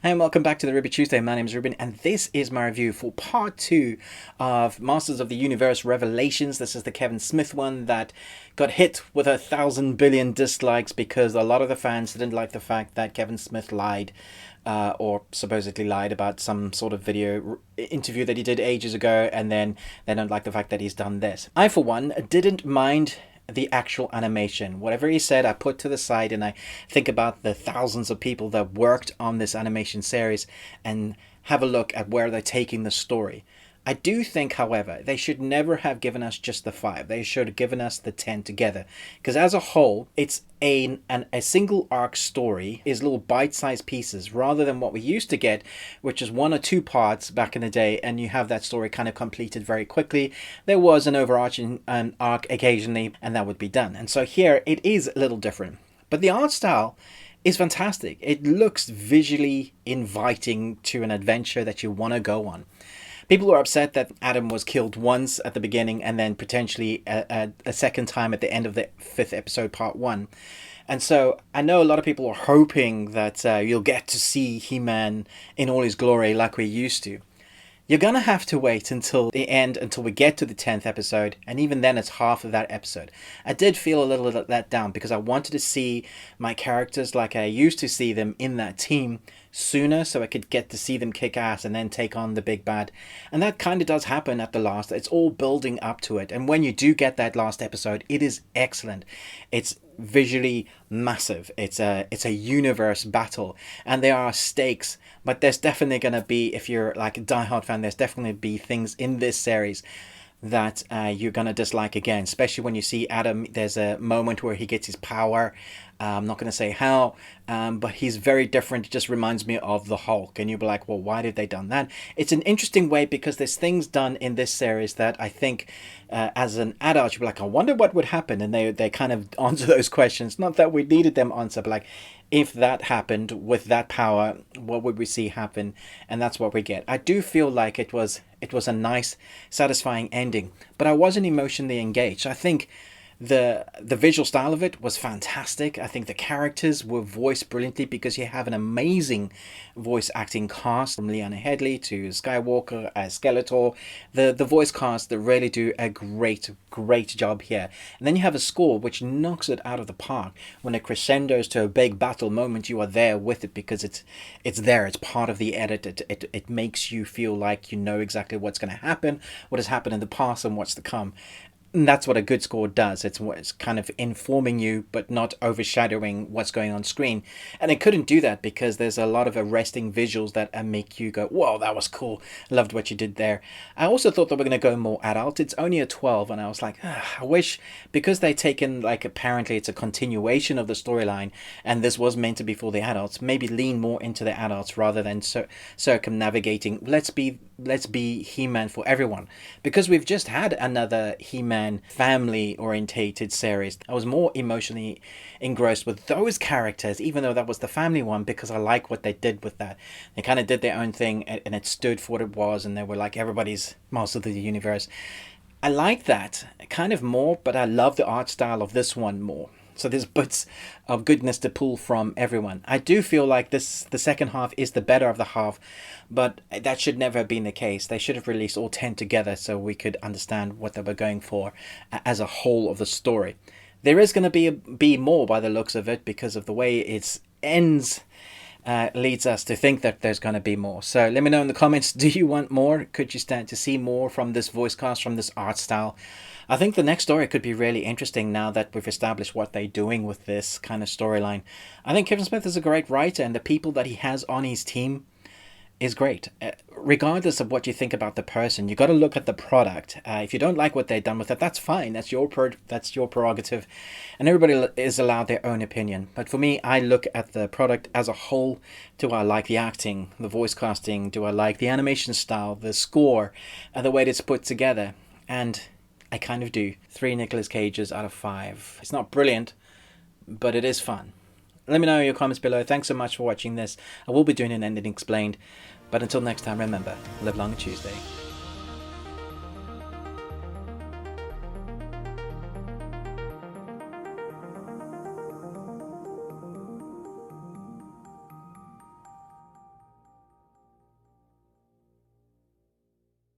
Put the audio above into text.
Hey, and welcome back to the Ruby Tuesday. My name is Ruben, and this is my review for part 2 of Masters of the Universe Revelations. This is the Kevin Smith one that got hit with 1,000,000,000,000 dislikes because a lot of the fans didn't like the fact that Kevin Smith lied, or supposedly lied about some sort of video interview that he did ages ago, and then they don't like the fact that he's done this. I, for one, didn't mind the actual animation. Whatever he said, I put to the side and I think about the thousands of people that worked on this animation series and have a look at where they're taking the story. I do think, however, they should never have given us just the 5. They should have given us the 10 together. Because as a whole, it's a single arc story is little bite-sized pieces rather than what we used to get, which is 1 or 2 parts back in the day, and you have that story kind of completed very quickly. There was an overarching arc occasionally, and that would be done. And so here, it is a little different. But the art style is fantastic. It looks visually inviting to an adventure that you want to go on. People were upset that Adam was killed once at the beginning and then potentially a second time at the end of the 5th episode, part 1. And so I know a lot of people are hoping that you'll get to see He-Man in all his glory like we used to. You're going to have to wait until the end, until we get to the 10th episode, and even then it's half of that episode. I did feel a little let down because I wanted to see my characters like I used to see them in that team sooner, so I could get to see them kick ass and then take on the big bad. And that kind of does happen at the last. It's all building up to it. And when you do get that last episode, it is excellent. It's visually massive. It's a universe battle, and there are stakes, but there's definitely going to be, if you're like a diehard fan, there's definitely be things in this series that you're going to dislike again, especially when you see Adam. There's a moment where he gets his power. I'm not going to say how, but he's very different. It just reminds me of the Hulk, and you'll be like, well, why did they done that? It's an interesting way because there's things done in this series that I think as an adult you'll be like, I wonder what would happen, and they kind of answer those questions. Not that we needed them answer, but like, if that happened with that power, what would we see happen? And that's what we get. I do feel like it was a nice, satisfying ending, but I wasn't emotionally engaged. I think the visual style of it was fantastic. I think the characters were voiced brilliantly because you have an amazing voice acting cast, from Leanna Headley to Skywalker as Skeletor. The voice cast that really do a great job here. And then you have a score which knocks it out of the park. When it crescendos to a big battle moment, you are there with it because it's there. It's part of the edit. It makes you feel like you know exactly what's going to happen, what has happened in the past, and what's to come. And that's what a good score does. It's kind of informing you, but not overshadowing what's going on screen. And it couldn't do that because there's a lot of arresting visuals that make you go, whoa, that was cool. Loved what you did there. I also thought that we're going to go more adult. It's only a 12, and I was like, I wish, because they've taken, like, apparently it's a continuation of the storyline, and this was meant to be for the adults, maybe lean more into the adults rather than circumnavigating. Let's be He-Man for everyone, because we've just had another He-Man family orientated series. I was more emotionally engrossed with those characters, even though that was the family one, because I like what they did with that. They kind of did their own thing, and it stood for what it was, and they were like everybody's master of the universe. I like that kind of more, but I love the art style of this one more. So there's bits of goodness to pull from everyone. I do feel like the second half is the better of the half, but that should never have been the case. They should have released all 10 together so we could understand what they were going for as a whole of the story. There is going to be more by the looks of it, because of the way it ends. Leads us to think that there's going to be more. So let me know in the comments, do you want more? Could you stand to see more from this voice cast, from this art style? I think the next story could be really interesting now that we've established what they're doing with this kind of storyline. I think Kevin Smith is a great writer, and the people that he has on his team is great. Regardless of what you think about the person, you got to look at the product. If you don't like what they've done with it, that's fine. That's your prerogative, and everybody is allowed their own opinion. But for me, I look at the product as a whole. Do I like the acting, the voice casting? Do I like the animation style, the score, and the way it's put together? And I kind of do. 3 Nicolas Cages out of 5. It's not brilliant, but it is fun. Let me know in your comments below. Thanks so much for watching this. I will be doing an ending explained. But until next time, remember, live long and Tuesday.